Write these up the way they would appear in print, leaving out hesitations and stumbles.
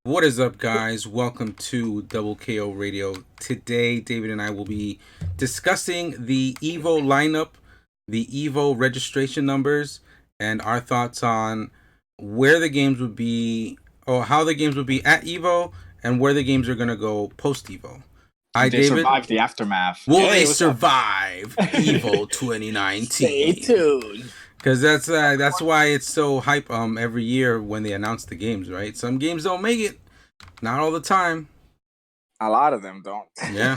What is up, guys? Welcome to DKO Radio. Today, David and I will be discussing the EVO lineup, the EVO registration numbers, and our thoughts on where the games would be, or how the games would be at EVO, and where the games are going to go post EVO. Hi, They David. survived the aftermath. Will they survive EVO 2019? Stay tuned. Because that's why it's so hype every year when they announce the games, right? Some games don't make it. Not all the time. A lot of them don't. Yeah.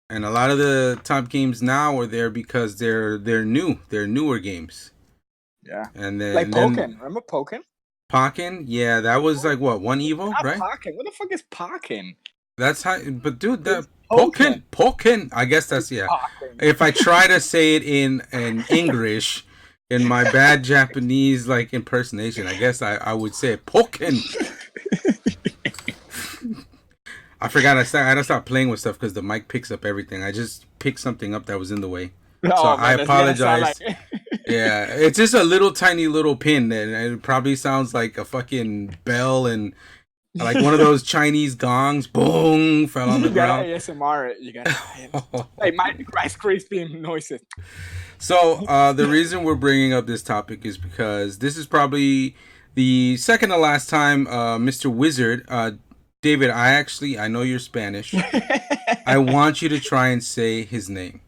And a lot of the top games now are there because they're new. They're newer games. Yeah. And then like Pokken. Remember Pokken? Pokken? Yeah, that was like what, one EVO, Not right? Pokken. What the fuck is Pokken? That's how, but dude, that Pokken. Pokken. I guess that's, yeah. Pokken. If I try to say it in English, in my bad Japanese like impersonation, I guess I would say Pokken. I forgot I stopped playing with stuff because the mic picks up everything. I just picked something up that was in the way. So I apologize. Like... Yeah, it's just a little tiny little pin, and it probably sounds like a fucking bell and like one of those Chinese gongs. Boom! Fell on the ground. ASMR it. You got hey, my Rice Krispie noises. So the reason we're bringing up this topic is because this is probably the second to last time Mr. Wizard, David, I know you're Spanish. I want you to try and say his name.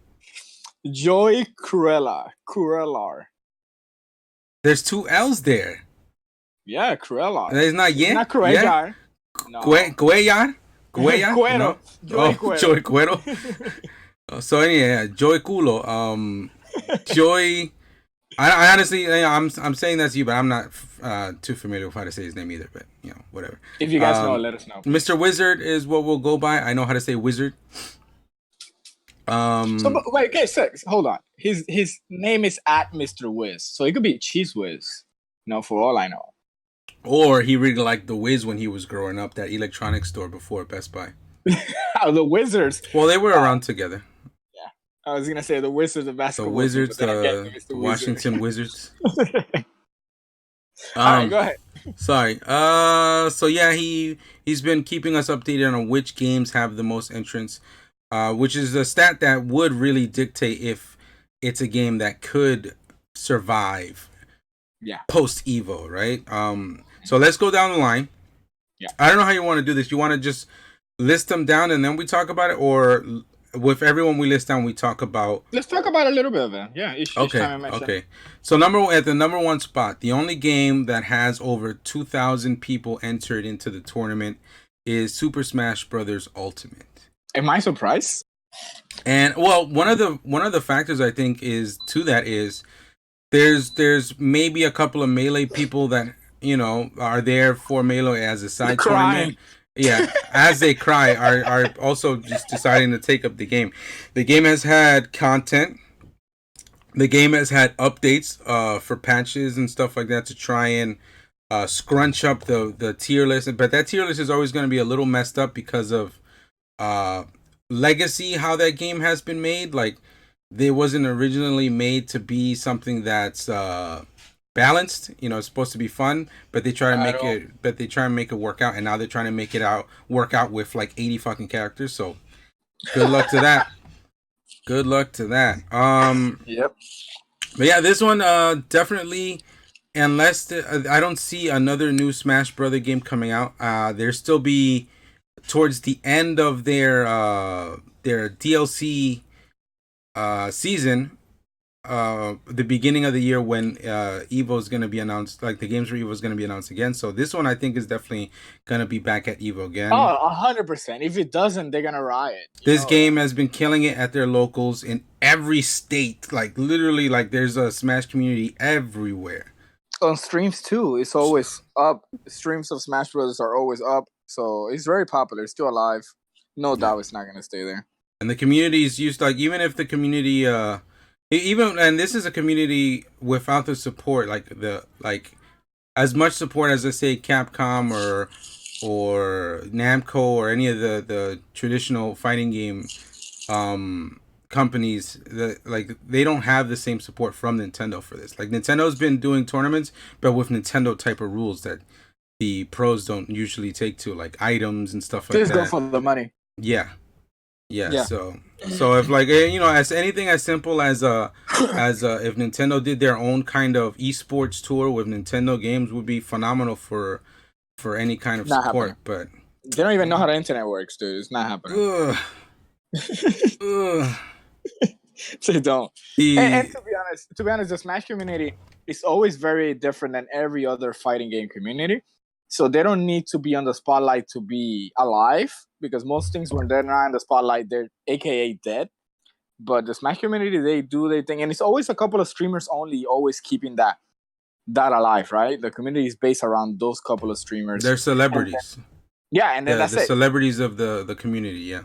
Joy Cruellar. There's two L's there. Yeah, Cruellar. There's not yet. Not Cruellar. Yeah? No. Cuellar? Cuero. No? Joy Cuero. So anyway, Joy Culo. Joy. I honestly, I'm saying that's you, but I'm not too familiar with how to say his name either. But you know, whatever. If you guys know, let us know. Mr. Wizard is what we'll go by. I know how to say wizard. So, wait, okay, six. Hold on. His name is at Mr. Wiz, so it could be Cheese Whiz. No, for all I know. Or he really liked the Wiz when he was growing up, that electronics store before Best Buy. The Wizards. Well, they were around together. I was gonna say the Wizards of basketball. The Wizards, the Washington Wizards. All right, go ahead. Sorry. So yeah, he's been keeping us updated on which games have the most entrants, which is a stat that would really dictate if it's a game that could survive. Yeah. Post EVO, right? So let's go down the line. Yeah. I don't know how you want to do this. You want to just list them down and then we talk about it, or with everyone we list down, we talk about... Let's talk about a little bit of it. Yeah, each time I mention. Okay. So at the number one spot, the only game that has over 2,000 people entered into the tournament is Super Smash Brothers Ultimate. Am I surprised? And well, one of the factors I think is there's maybe a couple of Melee people that, you know, are there for Melee as a side tournament. Yeah, as they cry, are also just deciding to take up the game. The game has had content. The game has had updates for patches and stuff like that to try and scrunch up the tier list. But that tier list is always going to be a little messed up because of legacy, how that game has been made. Like, it wasn't originally made to be something that's balanced, you know. It's supposed to be fun, but they try to make it work out, and now they're trying to make it work out with like 80 fucking characters. So good luck to that. Good luck to that. Yep. But yeah, this one definitely, unless I don't see another new Smash Brother game coming out, there still be towards the end of their DLC season. The beginning of the year when EVO is going to be announced, like the games for EVO is going to be announced again. So this one I think is definitely going to be back at EVO again. Oh, 100%. If it doesn't, they're going to riot. This game has been killing it at their locals in every state. Like literally, like there's a Smash community everywhere. On streams too, it's always up. Streams of Smash Brothers are always up. So it's very popular. It's still alive. No doubt it's not going to stay there. And the community is used, like, even if the community and this is a community without the support, like as much support as, let's say, Capcom or Namco or any of the traditional fighting game companies, that they don't have the same support from Nintendo for this. Like, Nintendo's been doing tournaments, but with Nintendo type of rules that the pros don't usually take to, like items and stuff like Just go that. for the money. Yeah, yeah. Yeah. So if like as anything as simple as if Nintendo did their own kind of esports tour with Nintendo games would be phenomenal for any kind of Not support. happening. But They don't even know how the internet works, dude. It's not happening. ugh, ugh. They don't. And The to be honest, the Smash community is always very different than every other fighting game community. So they don't need to be on the spotlight to be alive, because most things when they're not in the spotlight, they're AKA dead. But the Smash community, they do their thing, and it's always a couple of streamers only, always keeping that alive, right? The community is based around those couple of streamers. they're celebrities. And then that's the it. Celebrities of the community. Yeah.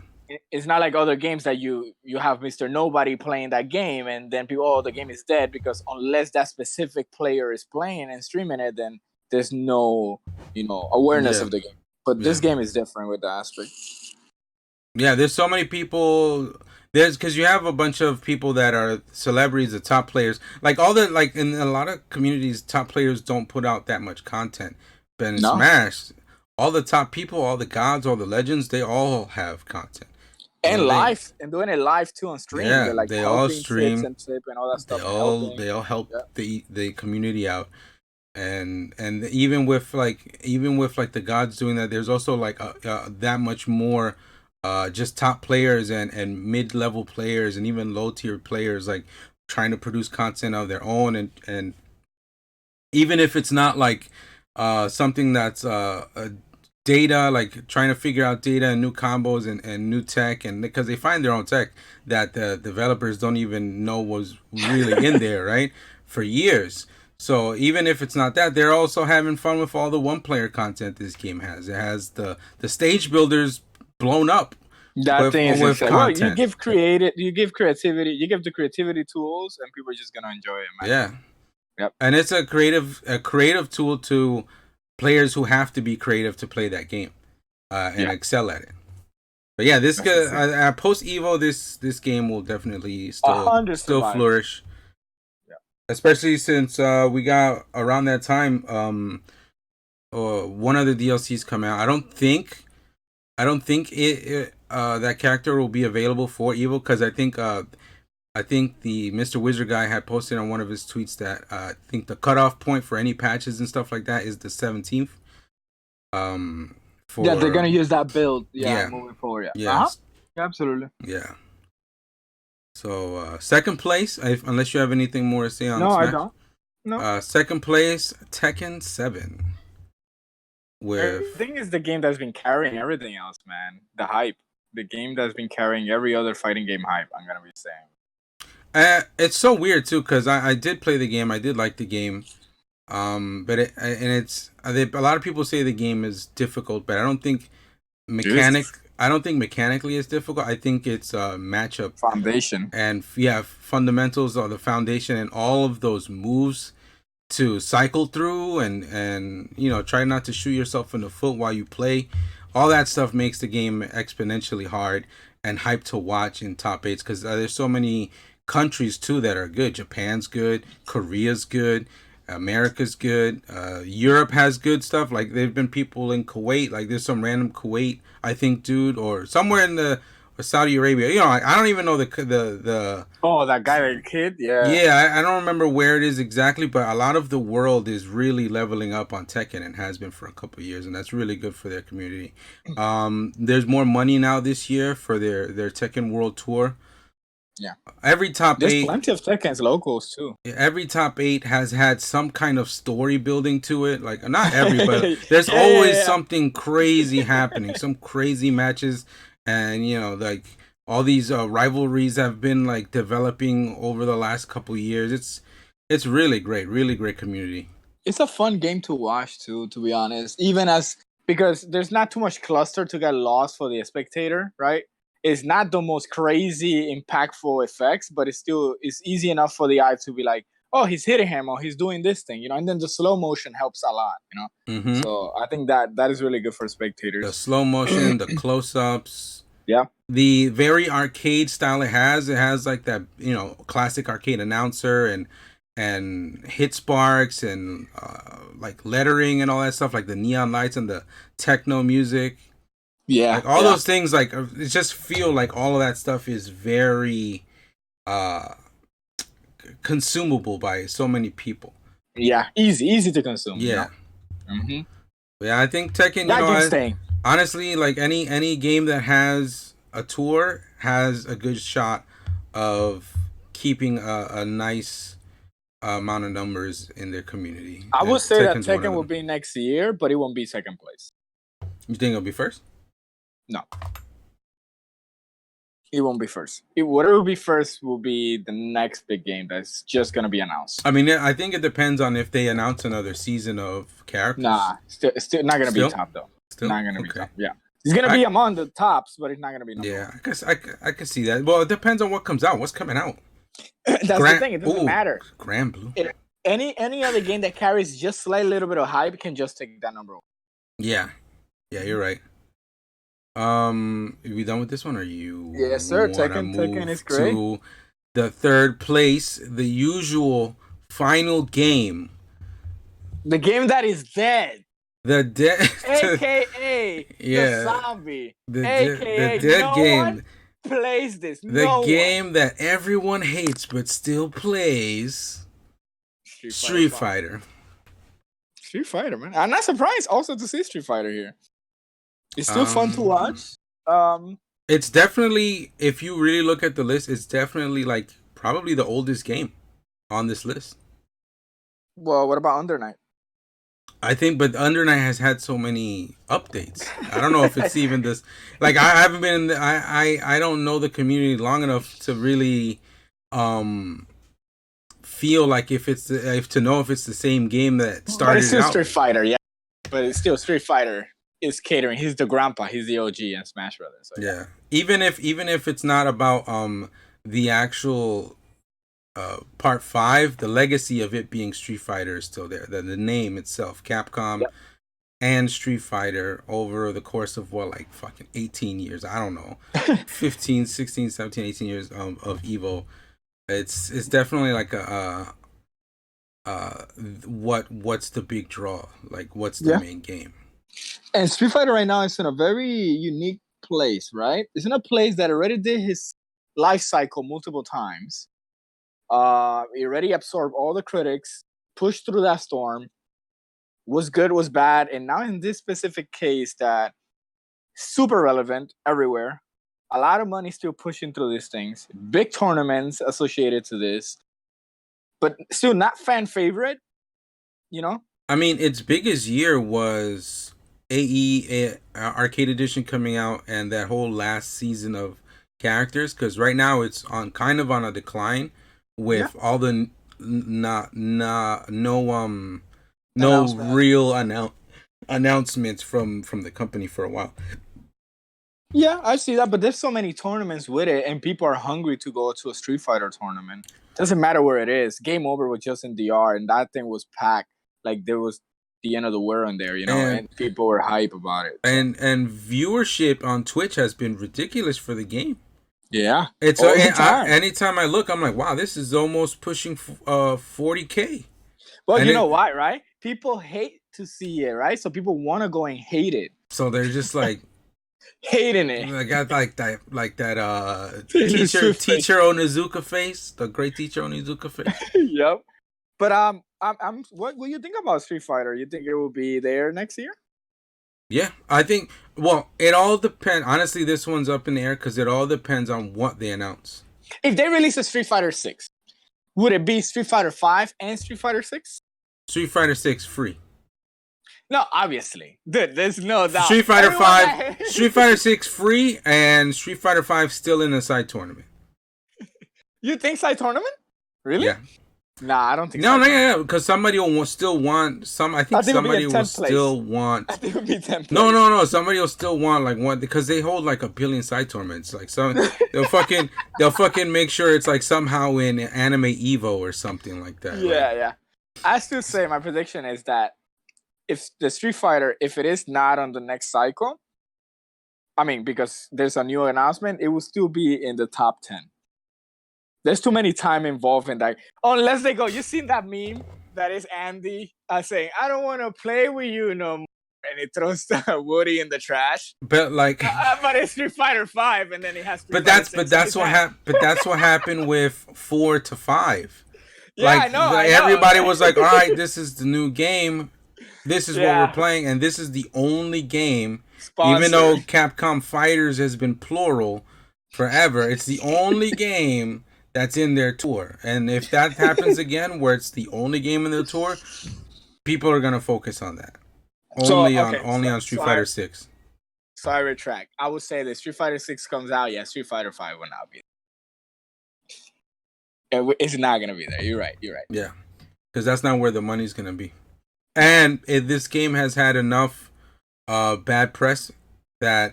It's not like other games that you have Mr. Nobody playing that game, and then people, the game is dead, because unless that specific player is playing and streaming it, then there's no awareness of the game. But this game is different with the aspect. Yeah, there's so many people. There's because you have a bunch of people that are celebrities, the top players. Like in a lot of communities, top players don't put out that much content. But in Smash, all the top people, all the gods, all the legends, they all have content. And live, and doing it live too on stream. Yeah, they're like they all stream and all that stuff. They all help the community out. And even with the gods doing that, there's also like that much more just top players and mid-level players and even low-tier players like trying to produce content of their own, and even if it's not like something that's data, like trying to figure out data and new combos and new tech, and because they find their own tech that the developers don't even know was really in there, right, for years. So even if it's not that, they're also having fun with all the one-player content this game has. It has the stage builders blown up. That thing is with well, you give creativity, you give the creativity tools, and people are just gonna enjoy it, man. Yeah. Yep. And it's a creative tool to players who have to be creative to play that game and excel at it. But yeah, this post EVO, this game will definitely still flourish. Yeah. Especially since we got around that time one of the DLCs come out. I don't think it that character will be available for EVO, because I think the Mr. Wizard guy had posted on one of his tweets that I think the cutoff point for any patches and stuff like that is the 17th. They're gonna use that build. Moving forward. Yeah, absolutely. Yeah. So second place, unless you have anything more to say on. No, Smash. I don't. No. Second place, Tekken 7. I think it's the game that's been carrying everything else, man. The hype. The game that's been carrying every other fighting game hype, I'm gonna be saying. It's so weird too, because I did play the game. I did like the game, but a lot of people say the game is difficult, but I don't think mechanically it's difficult. I think it's matchup foundation and fundamentals are the foundation, and all of those moves to cycle through and try not to shoot yourself in the foot while you play. All that stuff makes the game exponentially hard and hype to watch in top 8s, because there's so many countries too that are good. Japan's good, Korea's good, America's good, Europe has good stuff. Like there've been people in Kuwait, like there's some random Kuwait, I think, dude, or somewhere in the Saudi Arabia. I don't even know the that guy, that kid. I don't remember where it is exactly, but a lot of the world is really leveling up on Tekken and has been for a couple of years, and that's really good for their community. There's more money now this year for their Tekken World Tour. Yeah, every top 8. There's plenty of Tekken's locals too. Every top 8 has had some kind of story building to it. Like not every, but there's always something crazy happening, some crazy matches. And like all these rivalries have been like developing over the last couple of years. It's really great community. It's a fun game to watch too, to be honest. Because there's not too much cluster to get lost for the spectator, right? It's not the most crazy impactful effects, but it's easy enough for the eye to be like, oh, he's hitting him, or he's doing this thing, and then the slow motion helps a lot, Mm-hmm. So I think that is really good for spectators. The slow motion, the close-ups. Yeah. The very arcade style it has like that, classic arcade announcer, and and hit sparks and like lettering and all that stuff, like the neon lights and the techno music. Yeah, Like all those things, like it just feel like all of that stuff is very uh consumable by so many people. Yeah, easy to consume. Yeah. Mm-hmm. Yeah, I think Tekken, That game's staying. Honestly, like any game that has a tour has a good shot of keeping a nice amount of numbers in their community. I would say that Tekken's one of Tekken will them. be next year, but it won't be second place. You think it'll be first? No. It won't be first. Whatever will be first will be the next big game that's just going to be announced. I mean, I think it depends on if they announce another season of characters. Nah, still not going to be top, though. Still? Not going to be top, yeah. It's going to be among the tops, but it's not going to be number one. I guess I can see that. Well, it depends on what comes out. What's coming out? That's the thing. It doesn't matter. Grand Blue. Any other game that carries just slightly little bit of hype can just take that number one. Yeah, you're right. Are we done with this one? Or you? Yes, sir. Tekken is great. To the third place, the usual final game. The game that is dead. The dead, AKA the zombie. AKA the dead game. One plays this. The game that everyone hates but still plays. Street Fighter. Street Fighter, man. I'm not surprised also to see Street Fighter here. It's still fun to watch. It's definitely, if you really look at the list, it's definitely like probably the oldest game on this list. Well, what about Under Night? I think, but Under Night has had so many updates. I don't know if it's even this. Like, I haven't been in I don't know the community long enough to really feel like if to know if it's the same game that started. But it's still Street Fighter, yeah. But it's still Street Fighter. Is catering. He's the grandpa. He's the OG in Smash Brothers. So yeah. Even if it's not about the actual part 5, the legacy of it being Street Fighter is still there. The name itself, Capcom and Street Fighter over the course of like fucking 18 years. I don't know. 15, 16, 17, 18 years of EVO. It's definitely like what's the big draw? Like what's the main game? And Street Fighter right now is in a very unique place, right? It's in a place that already did his life cycle multiple times. He already absorbed all the critics, pushed through that storm, was good, was bad, and now in this specific case that super relevant everywhere. A lot of money still pushing through these things. Big tournaments associated to this, but still not fan favorite, you know? I mean, its biggest year was AE Arcade Edition coming out and that whole last season of characters, because right now it's on a decline with all the no real announcements from the company for a while. Yeah, I see that, but there's so many tournaments with it, and people are hungry to go to a Street Fighter tournament. Doesn't matter where it is. Game Over was just in DR, and that thing was packed. Like there was the end of the world in there, you know, and people were hype about it. And viewership on Twitch has been ridiculous for the game. Yeah, it's anytime I look, I'm like, wow, this is almost pushing 40K. Well, and you know why, right? People hate to see it, right? So people want to go and hate it. So they're just like hating it. I got like that teacher Onizuka face, the great teacher Onizuka face. Yep. But what will you think about Street Fighter? You think it will be there next year? Yeah, I think. Well, it all depends. Honestly, this one's up in the air because it all depends on what they announce. If they release a Street Fighter 6, would it be Street Fighter 5 and Street Fighter 6? Street Fighter 6 free. No, obviously, dude. There's no doubt. Street Fighter 5, Street Fighter 6 free, and Street Fighter 5 still in the side tournament. You think side tournament? Really? Yeah. Nah, I don't think. No, because somebody will still want some. I think somebody will still want. I think it would be 10th place. No. Somebody will still want like one because they hold like 1 billion side tournaments. Like they'll fucking make sure it's like somehow in Anime EVO or something like that. Yeah. I still say my prediction is that if the Street Fighter, if it is not on the next cycle, I mean because there's a new announcement, it will still be in the top 10. There's too many time involved in that. Unless they go, you seen that meme that is Andy saying, "I don't want to play with you no more," and he throws Woody in the trash. But like, but it's Street Fighter 5, and then he has. But that's what happened with 4 to 5. Yeah, like, I know. Everybody was like, "All right, this is the new game. This is what we're playing, and this is the only game." Sponsored. Even though Capcom Fighters has been plural forever, it's the only game that's in their tour. And if that happens again, where it's the only game in their tour, people are gonna focus on that. Only on Street Fighter 6. So I retract. I would say that Street Fighter 6 comes out, Street Fighter 5 will not be there. It's not gonna be there. You're right. Yeah, because that's not where the money's gonna be. And this game has had enough bad press that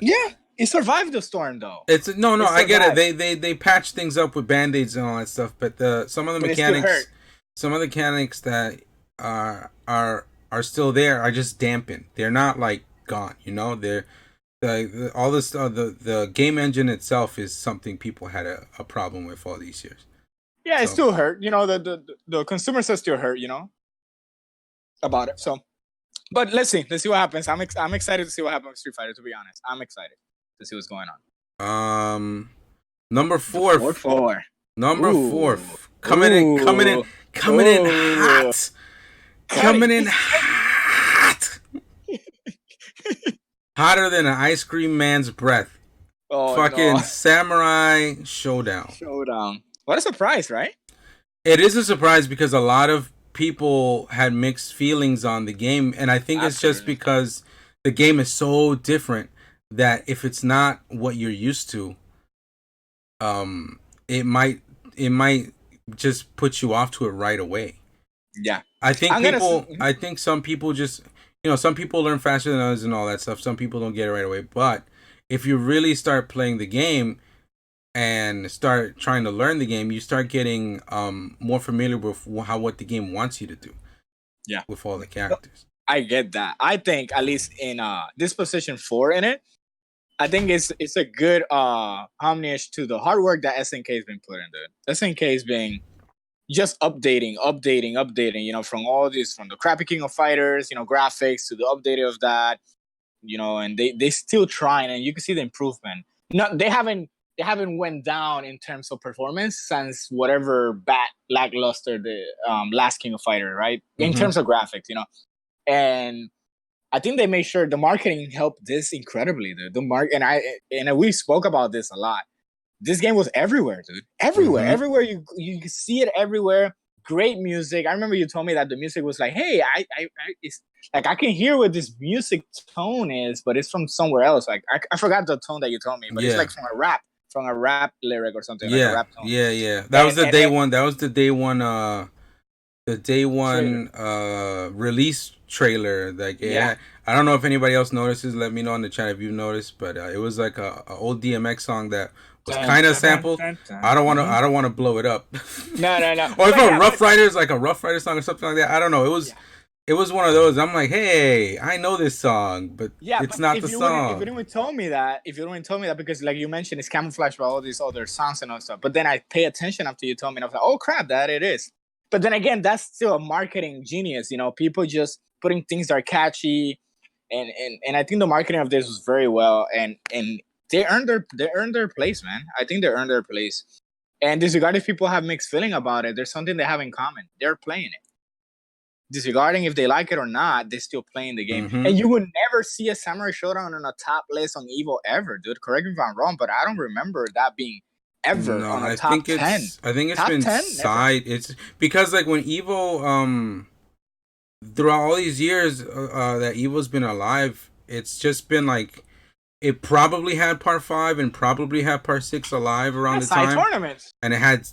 it survived the storm though. It's I get it. They patch things up with band-aids and all that stuff, but some of the mechanics that are still there are just dampened. They're not like gone. They're the game engine itself is something people had a problem with all these years. Yeah, it still hurt. The consumers are still hurt. About it. So, but let's see what happens. I'm excited to see what happens with Street Fighter. To be honest, I'm excited to see what's going on. Number 4. Number 4. Coming in hot. Coming in hot. Hotter than an ice cream man's breath. Fucking Samurai Showdown. What a surprise, right? It is a surprise because a lot of people had mixed feelings on the game, and I think it's just because the game is so different that if it's not what you're used to, it might just put you off to it right away. Yeah, I think some people just some people learn faster than others and all that stuff. Some people don't get it right away, but if you really start playing the game and start trying to learn the game, you start getting more familiar with what the game wants you to do. Yeah, with all the characters. I get that. I think at least in this position 4 in it, I think it's a good homage to the hard work that SNK has been putting into it. SNK has been just updating. From all this, from the crappy King of Fighters, graphics to the update of that, and they still trying, and you can see the improvement. No, they haven't went down in terms of performance since whatever lackluster the last King of Fighter, right? In terms of graphics, and I think they made sure the marketing helped this incredibly, dude. And we spoke about this a lot. This game was everywhere, dude. Everywhere you see it everywhere. Great music. I remember you told me that the music was like, hey, it's like I can hear what this music tone is, but it's from somewhere else. Like I forgot the tone that you told me, but it's like from a rap lyric or something. Yeah, like a rap tone. Yeah. That was the day one. That was the day one. The day one release trailer. Like I don't know if anybody else notices. Let me know in the chat if you noticed. But it was like a old DMX song that was kind of sampled. I don't want to blow it up. No. Or if a Rough Riders, like a Rough Rider song or something like that. I don't know. It was. It was one of those. I'm like, hey, I know this song, but it's not the song. If you didn't tell me that, because like you mentioned, it's camouflaged by all these other songs and all stuff. But then I pay attention after you told me, and I was like, oh crap, that it is. But then again, that's still a marketing genius. People just putting things that are catchy, and I think the marketing of this was very well, and they earned their place, man. I think they earned their place. And disregarding if people have mixed feeling about it, there's something they have in common. They're playing it. Disregarding if they like it or not, they're still playing the game. And you would never see a Samurai Showdown on a top list on EVO ever, dude. Correct me if I'm wrong, but I don't remember that being ever on a top 10. I think it's top been 10? side. Never. It's because like when EVO, throughout all these years that EVO's been alive, it's just been like it probably had part 5 and probably had part 6 alive around the time. Tournaments. And it had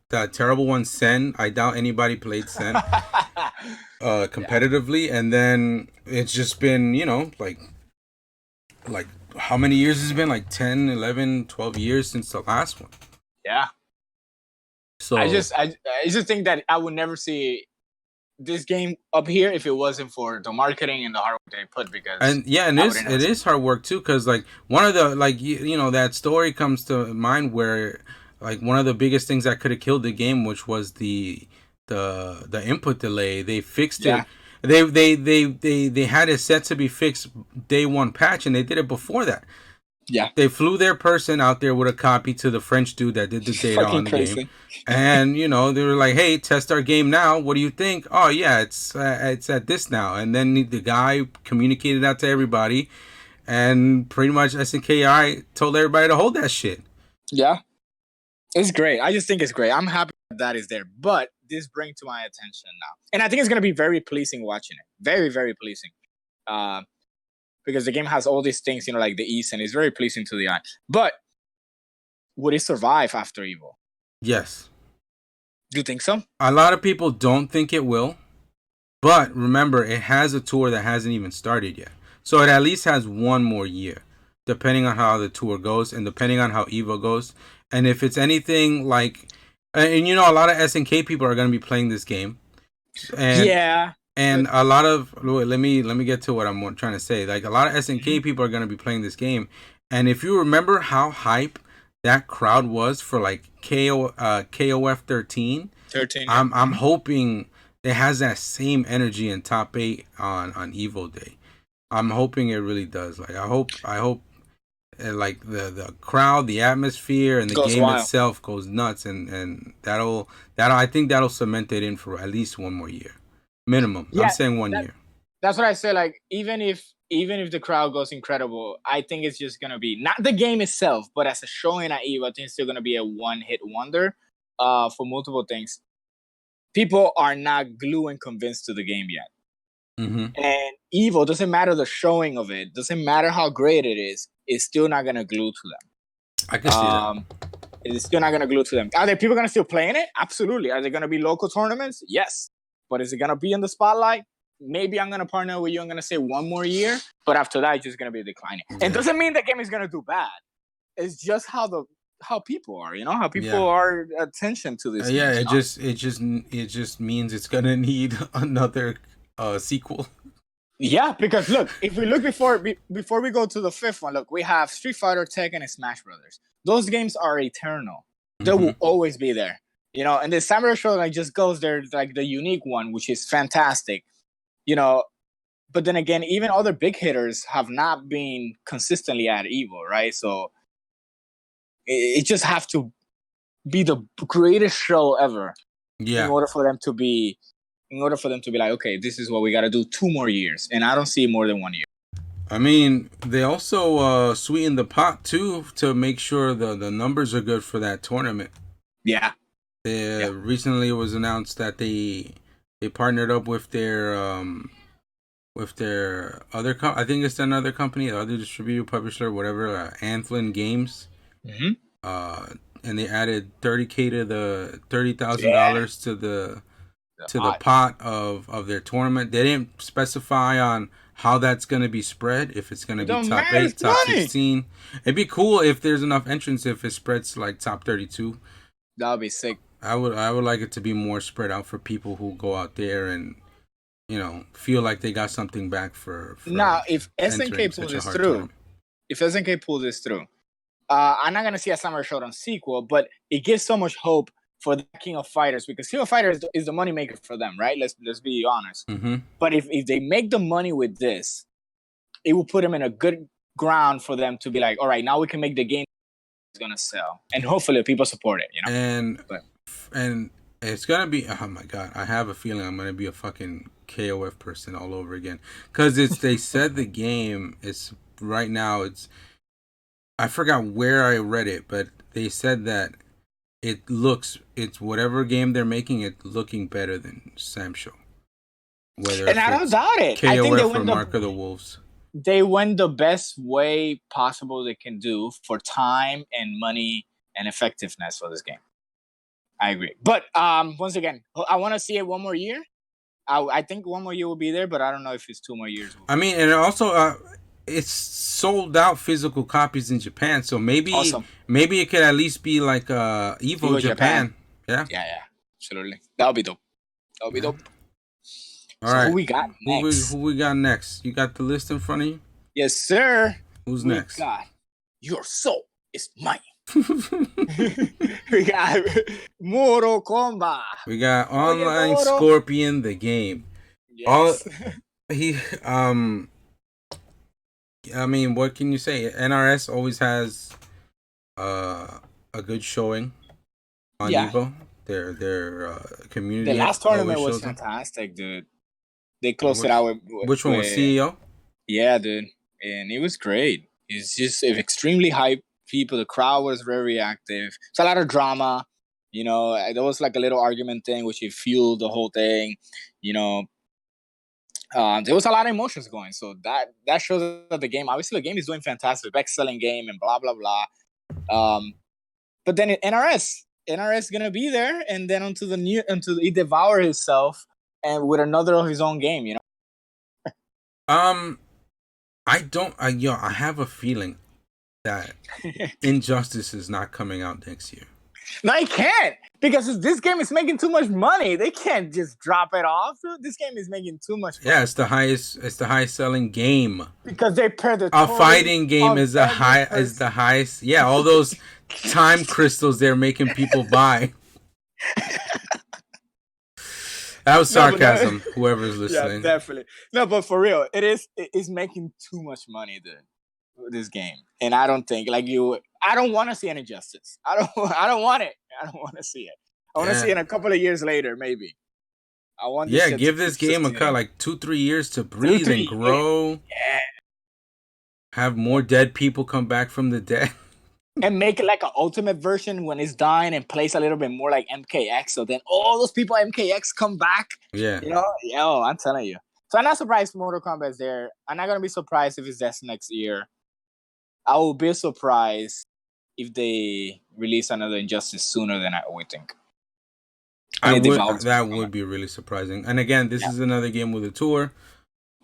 that terrible one, Sen. I doubt anybody played Sen competitively. And then it's just been, like how many years has it been? Like 10, 11, 12 years since the last one. Yeah. So I just think that I would never see this game up here if it wasn't for the marketing and the hard work they put, because it is hard work too, because like one of the that story comes to mind where like one of the biggest things that could have killed the game, which was the input delay. They fixed it. They had it set to be fixed day one patch, and they did it before that. Yeah. They flew their person out there with a copy to the French dude that did the data on the game. And, you know, they were like, hey, test our game now. What do you think? Oh, yeah, it's at this now. And then the guy communicated that to everybody. And pretty much SNKI told everybody to hold that shit. Yeah. It's great. I just think it's great. I'm happy that is there. But this brings to my attention now. And I think it's going to be very pleasing watching it. Very, very pleasing. Because the game has all these things, you know, like the ease, and it's very pleasing to the eye. But would it survive after EVO? Yes. Do you think so? A lot of people don't think it will. But remember, it has a tour that hasn't even started yet. So it at least has one more year, depending on how the tour goes and depending on how EVO goes. And if it's anything like... And you know, a lot of SNK people are going to be playing this game. And yeah. And a lot of let me get to what I'm trying to say. Like a lot of SNK people are going to be playing this game, and if you remember how hype that crowd was for like KOF 13, I'm hoping it has that same energy in top 8 on EVO Day. I'm hoping it really does. Like I hope like the crowd, the atmosphere, and the game wild. Itself goes nuts, and that'll I think that'll cement it in for at least one more year. Minimum. Yeah, I'm saying 1 year. That's what I say. Like even if the crowd goes incredible, I think it's just gonna be not the game itself, but as a showing at EVO, I think it's still gonna be a one-hit wonder for multiple things. People are not glued and convinced to the game yet. Mm-hmm. And EVO, doesn't matter the showing of it, doesn't matter how great it is, it's still not gonna glue to them. I can see that. It's still not gonna glue to them. Are there people gonna still playing it? Absolutely. Are there gonna be local tournaments? Yes. But is it going to be in the spotlight? Maybe I'm going to partner with you. I'm going to say one more year. But after that, it's just going to be declining. Yeah. It doesn't mean the game is going to do bad. It's just how people are, you know, how people are attention to this. Yeah, it just means it's going to need another sequel. Yeah, because look, if we look before we go to the fifth one, look, we have Street Fighter, Tekken, and Smash Brothers. Those games are eternal. They will always be there. You know, and the Samurai Show like just goes there like the unique one, which is fantastic. You know, but then again, even other big hitters have not been consistently at EVO, right? So it just have to be the greatest show ever. Yeah. In order for them to be like, okay, this is what we got to do 2 more years, and I don't see more than 1 year. I mean, they also sweetened the pot too to make sure the numbers are good for that tournament. Yeah. Recently, it was announced that they partnered up with their other I think it's another company, the other distributor, publisher, whatever, Anthlin Games. Mm-hmm. And they added $30,000 to the $30,000 to the pot of their tournament. They didn't specify on how that's going to be spread. If it's going to be top 8, top 16. It'd be cool if there's enough entrants. If it spreads to like top 32. That would be sick. I would like it to be more spread out for people who go out there and, you know, feel like they got something back for now, if SNK pulls this through, I'm not gonna see a Summer Showdown sequel, but it gives so much hope for the King of Fighters, because King of Fighters is the moneymaker for them, right? Let's be honest. Mm-hmm. But if they make the money with this, it will put them in a good ground for them to be like, all right, now we can make the game is gonna sell, and hopefully people support it, you know. And it's gonna be, oh my god, I have a feeling I'm gonna be a fucking KOF person all over again, because they said the game is right now, it's, I forgot where I read it, but they said that it's whatever game they're making, it's looking better than Sam Show. And I don't doubt it. KOF, I think they win Mark of the Wolves. They went the best way possible they can do for time and money and effectiveness for this game. I agree. But once again, I want to see it one more year. I think one more year will be there, but I don't know if it's 2 more years. I mean, and also it's sold out physical copies in Japan, so maybe it could at least be like EVO Japan. Yeah, absolutely. That'll be dope. All right. Who we got next? Who we got next? You got the list in front of you? Yes, sir. Who's next? God, your soul is mine. We got Mortal Kombat. We got Oye, Online Moro. Scorpion, the game. All Yes. he I mean, what can you say? NRS always has a good showing on Yeah. EVO. Their The community last always tournament was shows up. fantastic, dude. They closed it out Which one was with CEO? yeah, dude, and it was great. It's just extremely hype. People, the crowd was very active. It's a lot of drama. You know, there was like a little argument thing, which it fueled the whole thing. You know, there was a lot of emotions going. So that shows that the game, obviously, the game is doing fantastic, best selling game, and blah blah blah. But then NRS gonna be there, and then until he devour himself, and with another of his own game. You know. I have a feeling that Injustice is not coming out next year. No, they can't, because this game is making too much money. They can't just drop it off. This game is making too much money. Yeah, it's the highest selling game. Because they pair the a fighting game is the highest. Yeah, all those time crystals they're making people buy. That was sarcasm. No. Whoever's listening. Yeah, definitely. No, but for real, it's making too much money, dude. This game, and I don't think I don't want to see any Justice. I don't want it. I don't want to see it. I want to see it a couple of years later, maybe. I want. Give this game a cut, like 2-3 years to breathe and grow. Yeah. Have more dead people come back from the dead. And make it like an ultimate version when it's dying, and plays a little bit more like MKX. So then all those people at MKX come back. Yeah. You know? Yo, I'm telling you. So I'm not surprised Mortal Kombat is there. I'm not going to be surprised if it's this next year. I will be surprised if they release another Injustice sooner than I would think. That would be really surprising. And again, this is another game with a tour.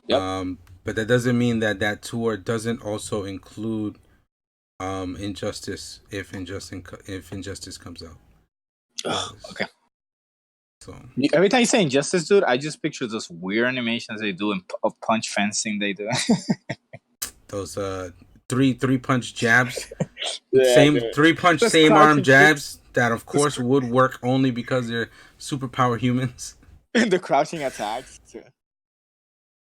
Yep. But that doesn't mean that tour doesn't also include Injustice if Injustice comes out. Okay. So every time you say Injustice, dude, I just picture those weird animations they do of punch fencing they do. Those three punch jabs. Same 3-punch, same arm jabs that of course would work only because they're superpower humans. The crouching attacks too.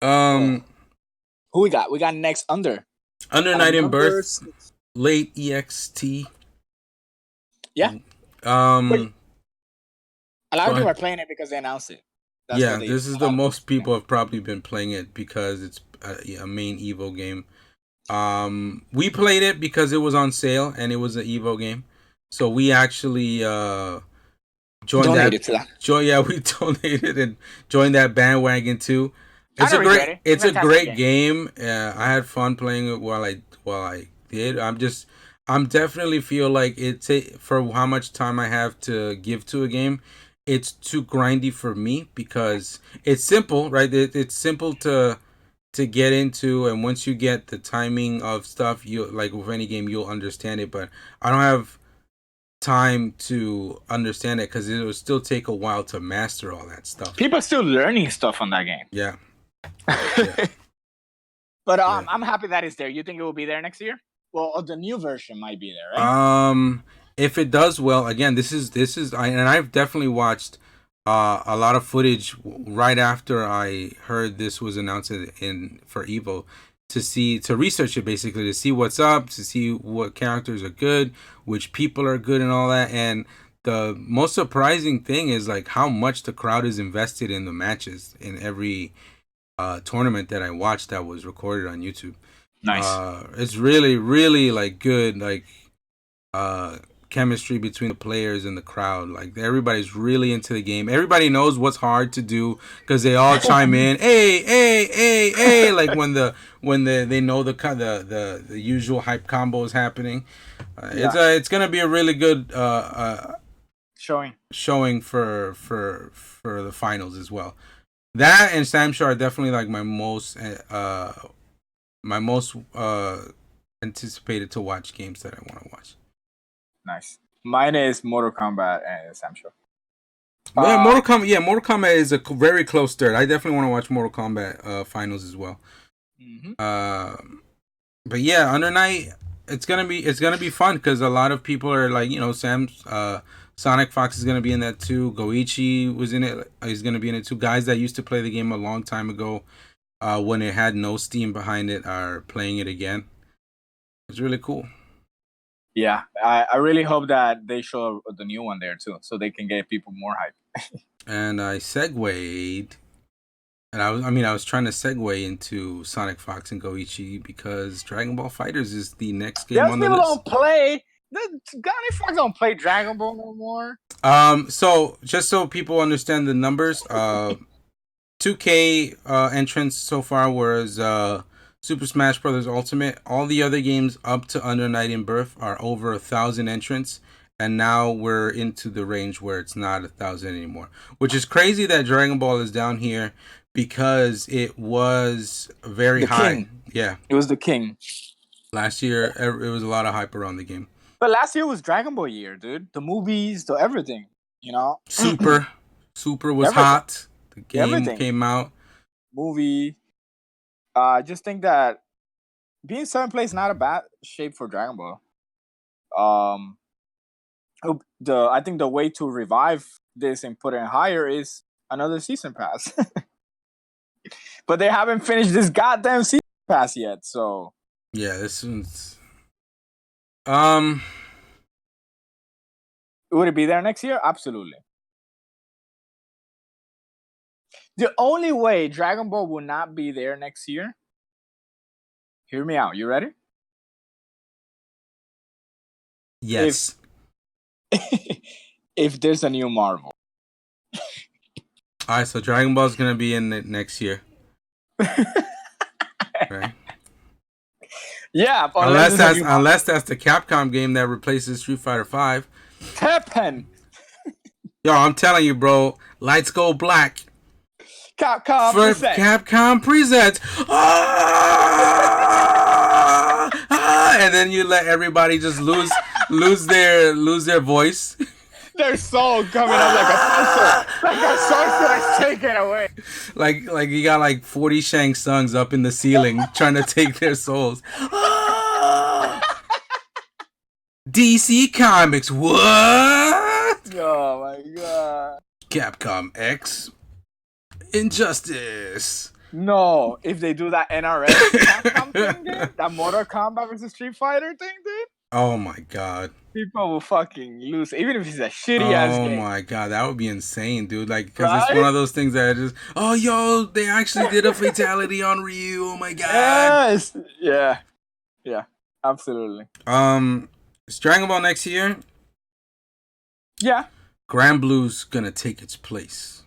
Who we got? We got next Under Night in Birth, late EXT. Yeah. A lot of people are playing it because they announced it. This is the most people have probably been playing it because it's a main EVO game. We played it because it was on sale and it was an EVO game, so we actually donated and joined that bandwagon too. It's a great game. I had fun playing it while I did. I'm definitely feel like for how much time I have to give to a game, it's too grindy for me because it's simple, right? It's simple to get into, and once you get the timing of stuff, you like with any game you'll understand it, but I don't have time to understand it because it will still take a while to master all that stuff. People are still learning stuff on that game. Yeah. But I'm happy that it's there. You think it will be there next year? Well, the new version might be there, right? If it does well, again, this is and I've definitely watched a lot of footage right after I heard this was announced for EVO to research it, basically to see what's up, to see what characters are good, which people are good, and all that. And the most surprising thing is like how much the crowd is invested in the matches in every tournament that I watched that was recorded on YouTube. Nice. It's really, really like good, like chemistry between the players and the crowd. Like everybody's really into the game. Everybody knows what's hard to do because they all chime in, hey, like when they know the usual hype combo is happening. It's gonna be a really good showing for the finals as well. That and Samsho are definitely like my most anticipated to watch games that I want to watch. Nice. Mine is Mortal Kombat and Samsho. Mortal Kombat is a very close third. I definitely want to watch Mortal Kombat finals as well. Mm-hmm. But yeah, Under Night, it's gonna be fun because a lot of people are like, Sonic Fox is gonna be in that too. Goichi was in it. He's gonna be in it too. Guys that used to play the game a long time ago, when it had no Steam behind it, are playing it again. It's really cool. Yeah, I really hope that they show the new one there too, so they can get people more hype. And I segued, and I was trying to segue into Sonic Fox and Goichi because Dragon Ball Fighters is the next game on the list. People don't play. Sonic Fox don't play Dragon Ball no more. So just so people understand the numbers, 2K entrants so far was Super Smash Bros. Ultimate. All the other games up to Under Night in Birth are over 1,000 entrants, and now we're into the range where it's not 1,000 anymore, which is crazy that Dragon Ball is down here because it was very high. King. Yeah, it was the king. Last year, it was a lot of hype around the game. But last year was Dragon Ball year, dude. The movies, the everything, Super was everything. hot. The game came out. Movie. I just think that being 7th place is not a bad shape for Dragon Ball. I think the way to revive this and put it higher is another season pass. But they haven't finished this goddamn season pass yet, so yeah, this one's would it be there next year? Absolutely. The only way Dragon Ball will not be there next year, hear me out. You ready? Yes. If there's a new Marvel. Alright, so Dragon Ball is going to be in it next year. Right? Yeah. Unless that's the Capcom game that replaces Street Fighter 5. Tekken. Yo, I'm telling you, bro. Lights go black. Capcom presents. Capcom presents. And then you let everybody just lose their voice. Their soul coming up like a sorceress taken away. Like you got like 40 Shang Tsungs up in the ceiling trying to take their souls. DC Comics, what? Oh my god. Capcom X Injustice. No, if they do that NRS Capcom thing, dude, that Mortal Kombat versus Street Fighter thing, dude. Oh my god. People will fucking lose, even if it's a shitty ass game. Oh my god, that would be insane, dude. Like, because it's one of those things that just, they actually did a fatality on Ryu. Oh my god. Yes. Yeah, absolutely. Is Dragon Ball next year? Yeah. Grand Blue's gonna take its place.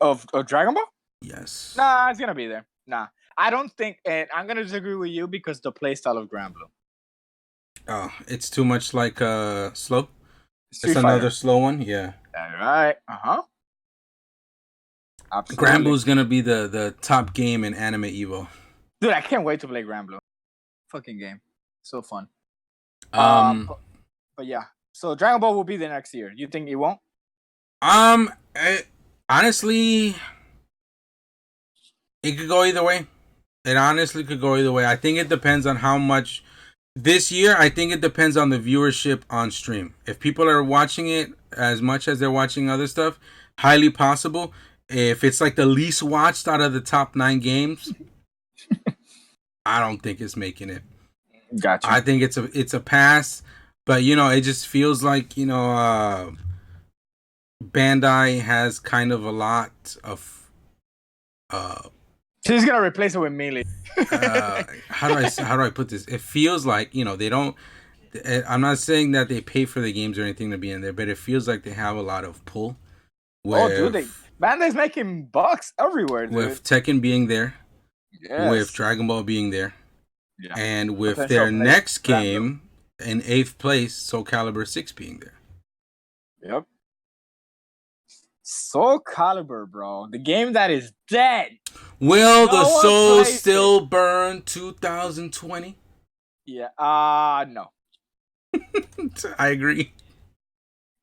Of Dragon Ball? Yes. Nah, it's gonna be there. Nah, I don't think, and I'm gonna disagree with you because the playstyle of Grand Blue. Oh, it's too much like slow. Street it's Fighter. Another slow one, yeah. All right. Absolutely. Grand Blue's gonna be the top game in Anime EVO. Dude, I can't wait to play Grand Blue. Fucking game, so fun. But yeah, so Dragon Ball will be there next year. You think it won't? Honestly, it could go either way. It honestly could go either way. I think it depends on how much. This year, I think it depends on the viewership on stream. If people are watching it as much as they're watching other stuff, highly possible. If it's like the least watched out of the top 9 games, I don't think it's making it. Gotcha. I think it's a pass, but it just feels like Bandai has kind of a lot of. She's gonna replace it with Melee. How do I put this? It feels like they don't. I'm not saying that they pay for the games or anything to be in there, but it feels like they have a lot of pull. Bandai's making bucks everywhere, dude. With Tekken being there, yes. With Dragon Ball being there, yeah. And with their next game in 8th place, Soul Calibur 6 being there. Yep. Soul Calibur, bro. The game that is dead. Will the soul still burn 2020? Yeah. No. I agree.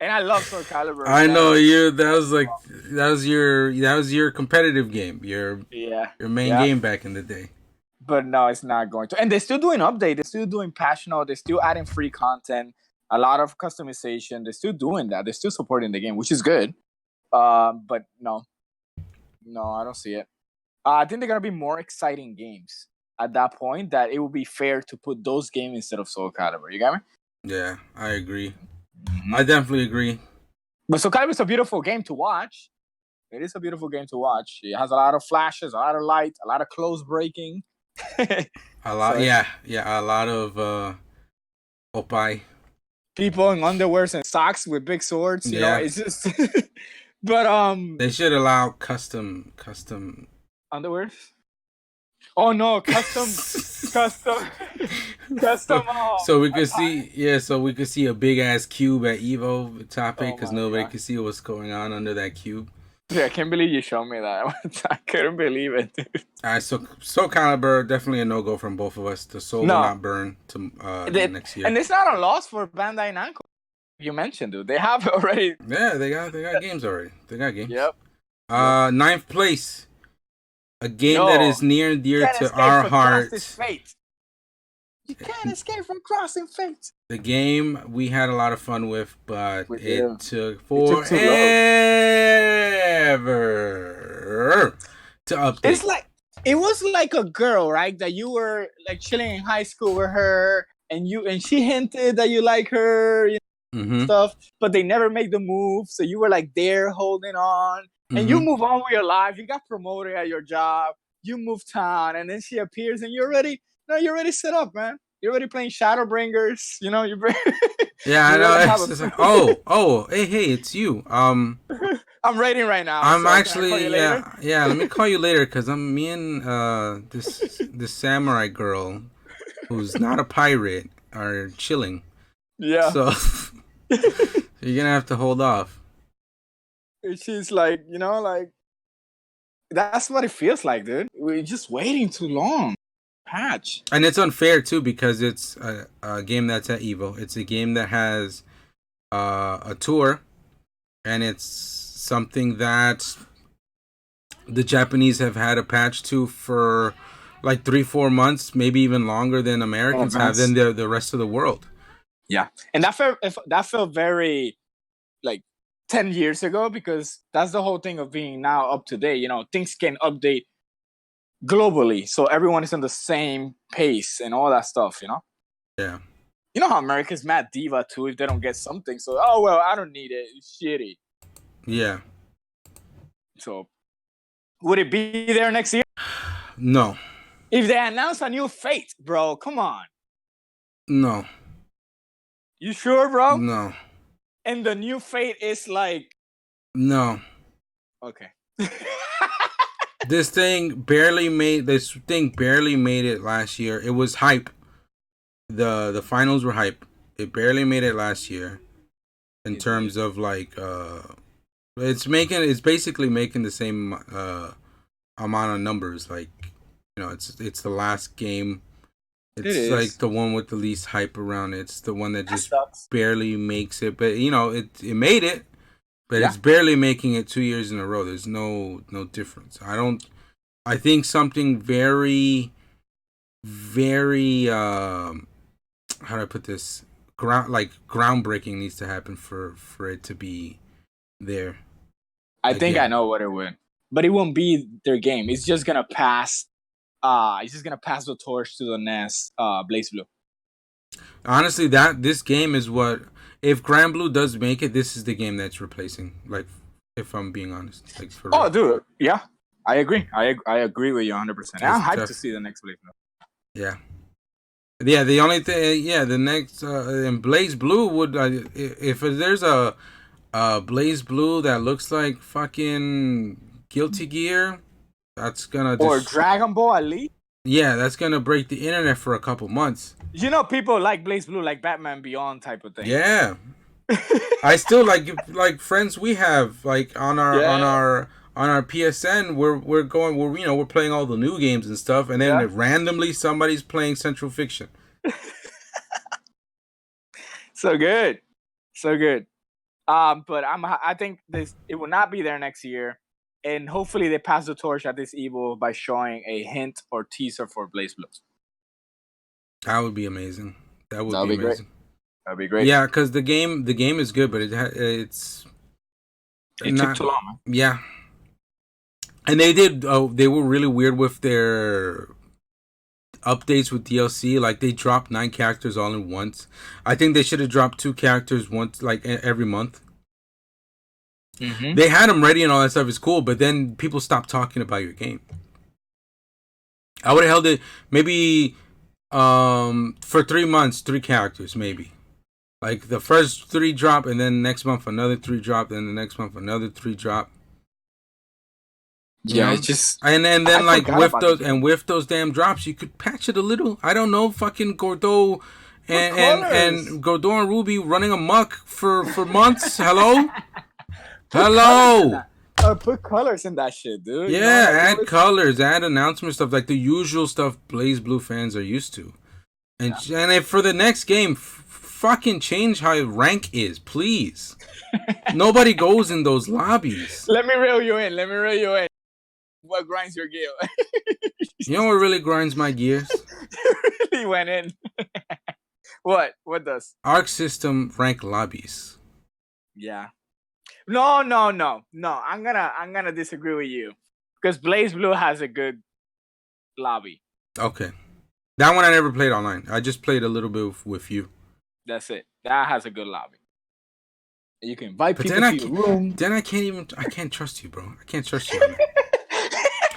And I love Soul Calibur. I know you. That was your competitive game. Your main game back in the day. But no, it's not going to. And they're still doing update. They're still doing patch note. They're still adding free content. A lot of customization. They're still doing that. They're still supporting the game, which is good. But no, I don't see it. I think they're gonna be more exciting games at that point. That it would be fair to put those games instead of Soul Calibur. You got me? Yeah, I agree. I definitely agree. But Soul Calibur is a beautiful game to watch. It is a beautiful game to watch. It has a lot of flashes, a lot of light, a lot of close breaking. A lot, a lot of opie. People in underwears and socks with big swords. You know, it's just. But they should allow custom underwears. Oh no, custom. So we could see, so we could see a big ass cube at EVO topic because nobody could see what's going on under that cube. Yeah, I can't believe you showed me that. I couldn't believe it, dude. All right, so Soul Calibur, definitely a no-go from both of us. The soul will not burn to next year. And it's not a loss for Bandai Namco. You mentioned, dude. They have already. Yeah, they got games already. They got games. Yep. 9th place. A game that is near and dear to our hearts. You can't escape from crossing fate. The game we had a lot of fun with, but it took forever to update. It was like a girl, right? That you were like chilling in high school with her, and she hinted that you like her, stuff, but they never made the move. So you were like there holding on, and you move on with your life. You got promoted at your job. You move town, and then she appears, and you're already set up, man. You're already playing Shadowbringers. You know, I know. It's just like, hey, it's you. I'm raiding right now. I'm actually, let me call you later because me and this samurai girl, who's not a pirate, are chilling. Yeah. So you're gonna have to hold off. She's like, that's what it feels like, dude. We're just waiting too long. Patch. And it's unfair too because it's a game that's at EVO. It's a game that has a tour, and it's something that the Japanese have had a patch to for like 3-4 months, maybe even longer than Americans have than the rest of the world. Yeah, and that felt very like 10 years ago because that's the whole thing of being now up to date. Things can update globally, so everyone is on the same pace and all that stuff. Yeah. You know how America's mad diva too if they don't get something. So I don't need it. It's shitty. Yeah. So, would it be there next year? No. If they announce a new Fate, bro, come on. No. You sure, bro? No. And the new Fate is like. No. Okay. This thing barely made it last year. It was hype. The finals were hype. It barely made it last year. In terms of like it's basically making the same amount of numbers. Like, it's the last game. It's like the one with the least hype around it. It's the one that just barely makes it. But it made it. But it's barely making it 2 years in a row. There's no difference. I think something very, very how do I put this? Groundbreaking needs to happen for it to be there. I think I know what it would. But it won't be their game. It's just gonna pass the torch to the next Blaze Blue. Honestly, this game is what, if Grand Blue does make it, this is the game that's replacing. Like, if I'm being honest, like for real. Dude, yeah, I agree. I agree with you 100%. I'm hyped to see the next Blaze Blue. Yeah. Yeah, the only thing, the next in Blaze Blue would if there's a Blaze Blue that looks like fucking Guilty Gear, that's gonna or Dragon Ball Elite. Yeah, that's gonna break the internet for a couple months. People like Blaze Blue, like Batman Beyond type of thing. Yeah, I still like friends we have like on our PSN. We're playing all the new games and stuff, and then randomly somebody's playing Central Fiction. So good. But I think it will not be there next year, and hopefully they pass the torch at this EVO by showing a hint or teaser for BlazBlue. That would be amazing. That'd be amazing. Great. That'd be great. Yeah, because the game is good, but it took too long, man. Yeah, and they were really weird with their updates with DLC. Like they dropped 9 characters all in once. I think they should have dropped 2 characters once, like every month. Mm-hmm. They had them ready and all that stuff. Is cool, but then people stopped talking about your game. I would have held it maybe for 3 months, 3 characters maybe. Like the first 3 drop, and then next month another 3 drop, and the next month another 3 drop. Yeah, it's just and then like with those damn drops, you could patch it a little. I don't know, fucking Gordo and Gordo and Ruby running amok for months. Hello. Put colors in that shit, dude. Yeah, add colors, add announcement stuff, like the usual stuff BlazBlue fans are used to. And if for the next game, fucking change how rank is, please. Nobody goes in those lobbies. Let me reel you in. What grinds your gear? You know what really grinds my gears? You really went in. What? What does? Arc system rank lobbies. Yeah. No. I'm gonna disagree with you because BlazBlue has a good lobby. Okay, that one I never played online. I just played a little bit with you. That's it. That has a good lobby. You can invite people to your room. Then I can't trust you, bro. I can't trust you on that.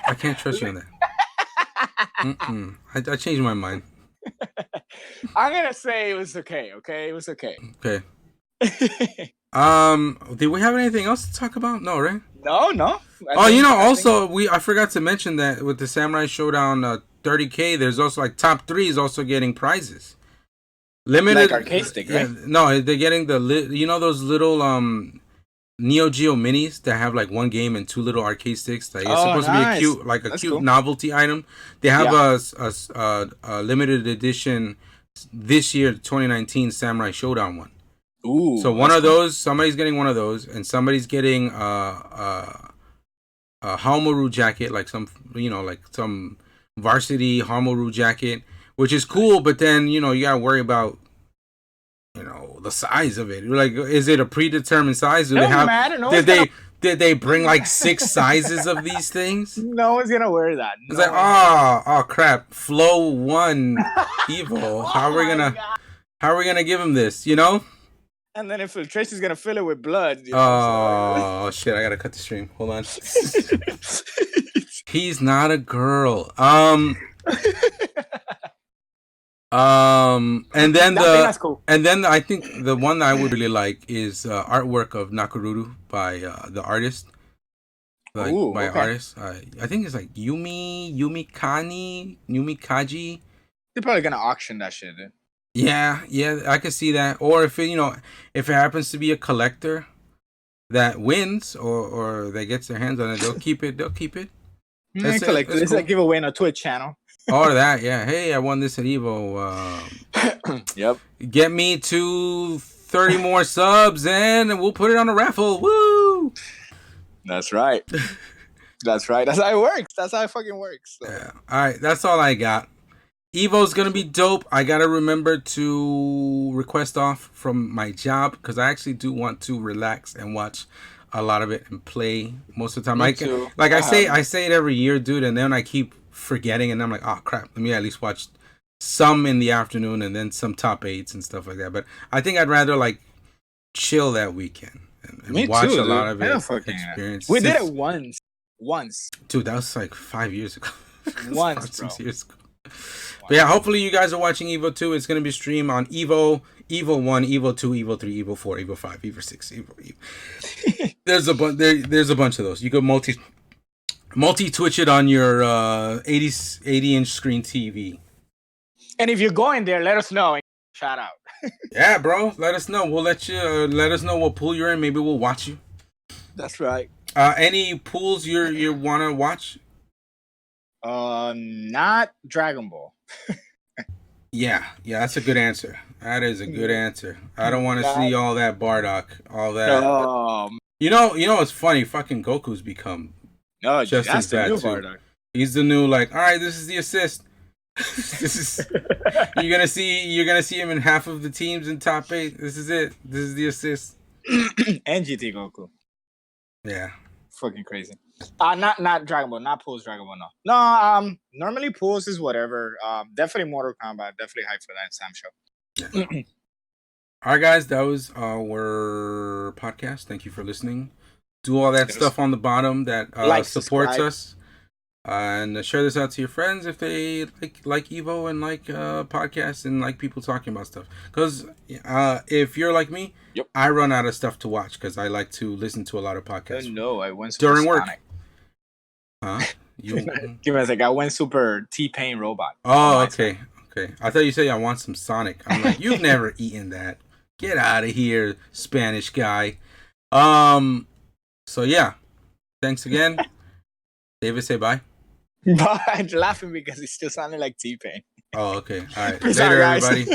I can't trust you on that. I changed my mind. I'm gonna say it was okay. Okay, it was okay. Okay. Did we have anything else to talk about? No, right? No. I forgot to mention that with the Samurai Showdown 30K, there's also like top 3 is also getting prizes. Limited, like arcade stick, right? No, they're getting those little Neo Geo minis that have like 1 game and 2 little arcade sticks. Like, it's supposed to be a cute novelty item. They have a limited edition this year, 2019 Samurai Showdown one. Ooh. So one of those, somebody's getting one of those, and somebody's getting a Haomaru jacket, like some varsity Haomaru jacket, which is cool. But then you gotta worry about the size of it. Like, is it a predetermined size? Did they bring like 6 sizes of these things? No one's gonna wear that. It's like, oh crap, Flow 1 EVO. How are we gonna give him this? And then Infiltration's gonna fill it with blood. Oh shit! I gotta cut the stream. Hold on. He's not a girl. And then I think the one that I would really like is artwork of Nakaruru by the artist. Artist. I think it's like Yumi Kaji. They're probably gonna auction that shit, dude. Yeah, I can see that. Or if it happens to be a collector that wins or that gets their hands on it, they'll keep it. It's cool. A giveaway on a Twitch channel. Or that, yeah. Hey, I won this at EVO. Yep. Get me to 30 more subs and we'll put it on a raffle. Woo! That's right. That's how it works. That's how it fucking works. So. Yeah. All right, that's all I got. EVO's gonna be dope. I gotta remember to request off from my job because I actually do want to relax and watch a lot of it and play most of the time. I say it every year, dude, and then I keep forgetting, and I'm like, oh crap, let me at least watch some in the afternoon and then some top 8s and stuff like that. But I think I'd rather like chill that weekend and watch a lot of it. Experience. We did it once. Dude, that was like 5 years ago. Once, 6 years ago. But yeah, hopefully you guys are watching EVO 2. It's going to be streamed on EVO 1, EVO 2, EVO 3, EVO 4, EVO 5, EVO 6, EVO. There's a bunch of those. You could multi Twitch it on your 80-inch screen TV. And if you're going there, let us know. Shout out. Yeah, bro. Let us know. We'll let us know what pool you're in. Maybe we'll watch you. That's right. Any pools you want to watch? Not Dragon Ball. Yeah, that's a good answer. That is a good answer. I don't want to see all that Bardock, all that. You know, it's funny. Fucking Goku's become No, Just that's as the bad new too. Bardock. He's the new like. All right, this is the assist. This is you're gonna see him in half of the teams in top 8. This is it. This is the assist. And GT Goku. Yeah. Fucking crazy. Not Dragon Ball, not Pools Dragon Ball. No. Normally Pools is whatever. Definitely Mortal Kombat. Definitely hype for that Sam show. Yeah. All right, guys, that was our podcast. Thank you for listening. Do all that stuff on the bottom that supports subscribe. us. And share this out to your friends if they like Evo and like podcasts and like people talking about stuff. Because if you're like me, I run out of stuff to watch because I like to listen to a lot of podcasts. No, I went during work. Sonic. Huh? You? Give me a sec. I went super T-Pain robot. Oh, okay. I thought you said I want some Sonic. I'm like, you've never eaten that. Get out of here, Spanish guy. So yeah, thanks again. David, say bye. But I'm laughing because it still sounded like T-Pain. Oh, okay. All right. Later, everybody.